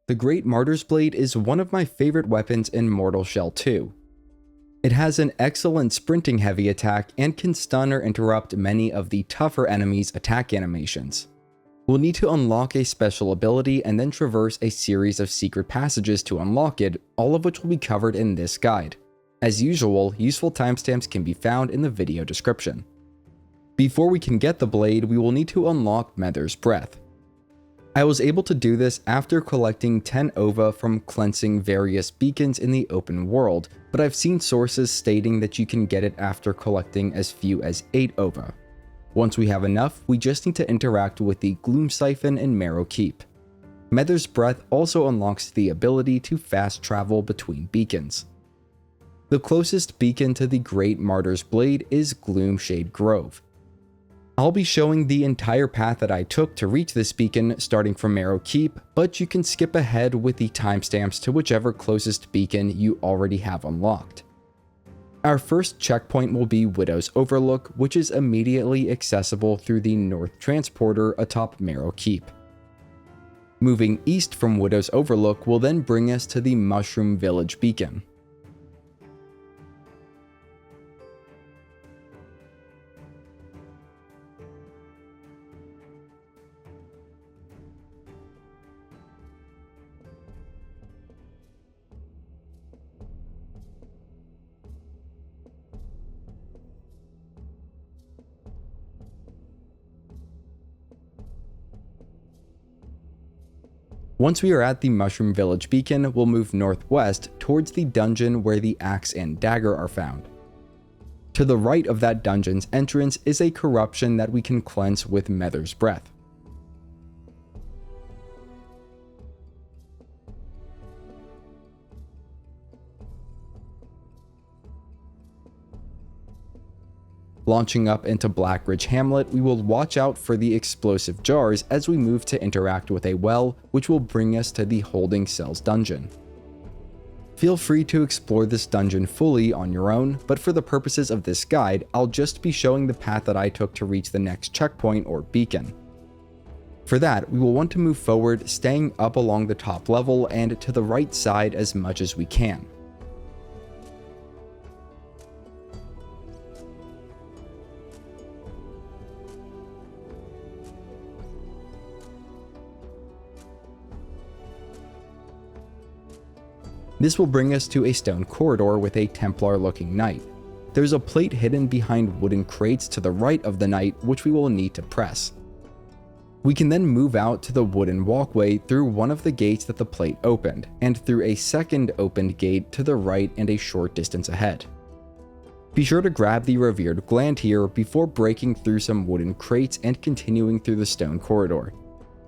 The Great Martyr's Blade is one of my favorite weapons in Mortal Shell 2. It has an excellent sprinting heavy attack and can stun or interrupt many of the tougher enemies' attack animations. We'll need to unlock a special ability and then traverse a series of secret passages to unlock it, all of which will be covered in this guide. As usual, useful timestamps can be found in the video description. Before we can get the blade, we will need to unlock Mether's Breath. I was able to do this after collecting 10 OVA from cleansing various beacons in the open world, but I've seen sources stating that you can get it after collecting as few as 8 OVA. Once we have enough, we just need to interact with the Gloom Siphon in Marrow Keep. Mether's Breath also unlocks the ability to fast travel between beacons. The closest beacon to the Great Martyr's Blade is Gloomshade Grove. I'll be showing the entire path that I took to reach this beacon starting from Marrow Keep, but you can skip ahead with the timestamps to whichever closest beacon you already have unlocked. Our first checkpoint will be Widow's Overlook, which is immediately accessible through the North Transporter atop Marrow Keep. Moving east from Widow's Overlook will then bring us to the Mushroom Village beacon. Once we are at the Mushroom Village beacon, we'll move northwest towards the dungeon where the axe and dagger are found. To the right of that dungeon's entrance is a corruption that we can cleanse with Mether's Breath. Launching up into Blackridge Hamlet, we will watch out for the explosive jars as we move to interact with a well, which will bring us to the Holding Cells dungeon. Feel free to explore this dungeon fully on your own, but for the purposes of this guide, I'll just be showing the path that I took to reach the next checkpoint or beacon. For that, we will want to move forward, staying up along the top level and to the right side as much as we can. This will bring us to a stone corridor with a Templar-looking knight. There's a plate hidden behind wooden crates to the right of the knight, which we will need to press. We can then move out to the wooden walkway through one of the gates that the plate opened, and through a second opened gate to the right and a short distance ahead. Be sure to grab the revered gland here before breaking through some wooden crates and continuing through the stone corridor.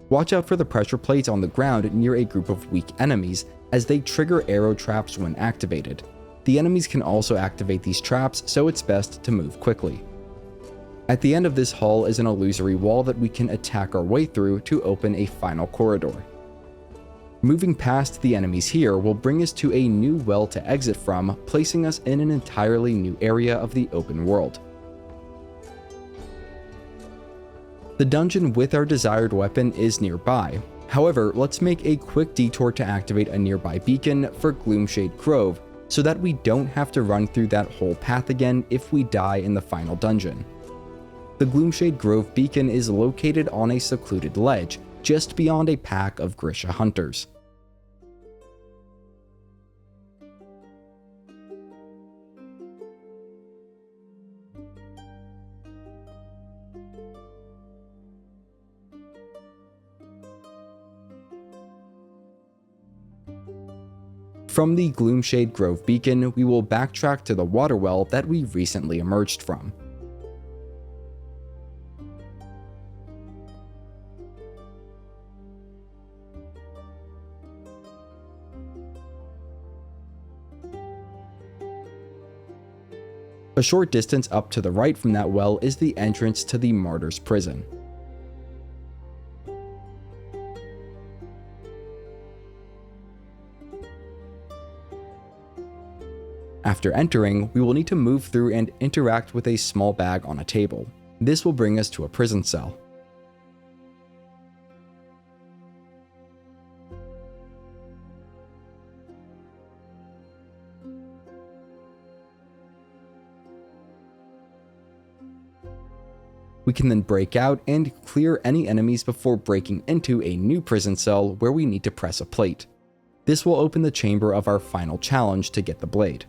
Watch out for the pressure plates on the ground near a group of weak enemies, as they trigger arrow traps when activated. The enemies can also activate these traps, so it's best to move quickly. At the end of this hall is an illusory wall that we can attack our way through to open a final corridor. Moving past the enemies here will bring us to a new well to exit from, placing us in an entirely new area of the open world. The dungeon with our desired weapon is nearby. However, let's make a quick detour to activate a nearby beacon for Gloomshade Grove so that we don't have to run through that whole path again if we die in the final dungeon. The Gloomshade Grove beacon is located on a secluded ledge, just beyond a pack of Grisha hunters. From the Gloomshade Grove beacon, we will backtrack to the water well that we recently emerged from. A short distance up to the right from that well is the entrance to the Martyr's prison. After entering, we will need to move through and interact with a small bag on a table. This will bring us to a prison cell. We can then break out and clear any enemies before breaking into a new prison cell where we need to press a plate. This will open the chamber of our final challenge to get the blade.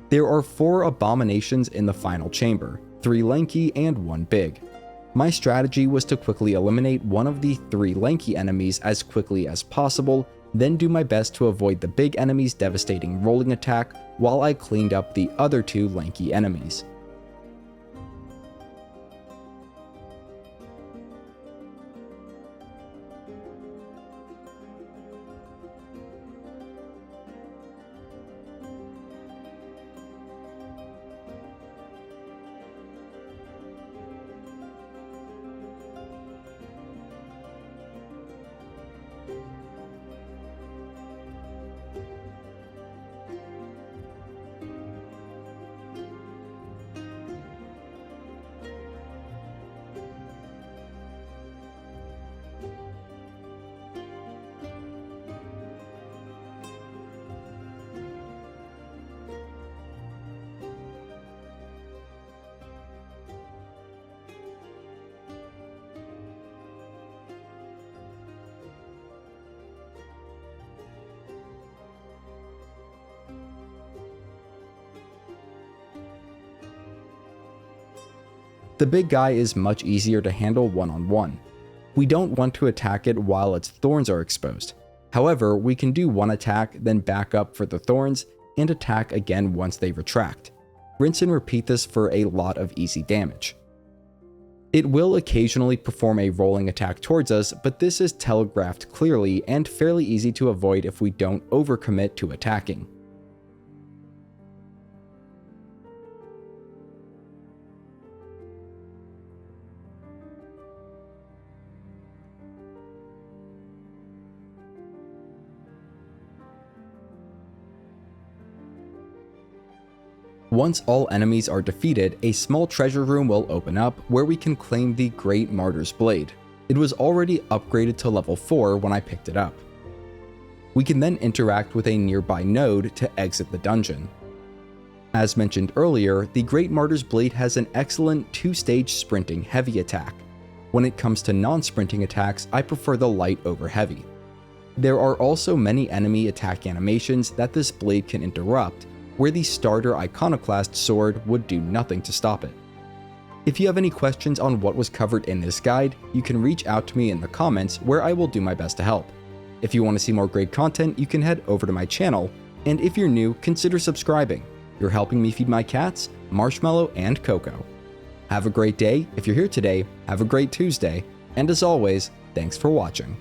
There are 4 abominations in the final chamber, 3 lanky and 1 big. My strategy was to quickly eliminate one of the 3 lanky enemies as quickly as possible, then do my best to avoid the big enemy's devastating rolling attack while I cleaned up the other 2 lanky enemies. The big guy is much easier to handle one-on-one. We don't want to attack it while its thorns are exposed. However, we can do one attack, then back up for the thorns, and attack again once they retract. Rinse and repeat this for a lot of easy damage. It will occasionally perform a rolling attack towards us, but this is telegraphed clearly and fairly easy to avoid if we don't overcommit to attacking. Once all enemies are defeated, a small treasure room will open up where we can claim the Great Martyr's Blade. It was already upgraded to level 4 when I picked it up. We can then interact with a nearby node to exit the dungeon. As mentioned earlier, the Great Martyr's Blade has an excellent 2-stage sprinting heavy attack. When it comes to non-sprinting attacks, I prefer the light over heavy. There are also many enemy attack animations that this blade can interrupt, where the starter iconoclast sword would do nothing to stop it. If you have any questions on what was covered in this guide, you can reach out to me in the comments where I will do my best to help. If you want to see more great content, you can head over to my channel, and if you're new, consider subscribing. You're helping me feed my cats, Marshmallow and Coco. Have a great day if you're here today, have a great Tuesday, and as always, thanks for watching.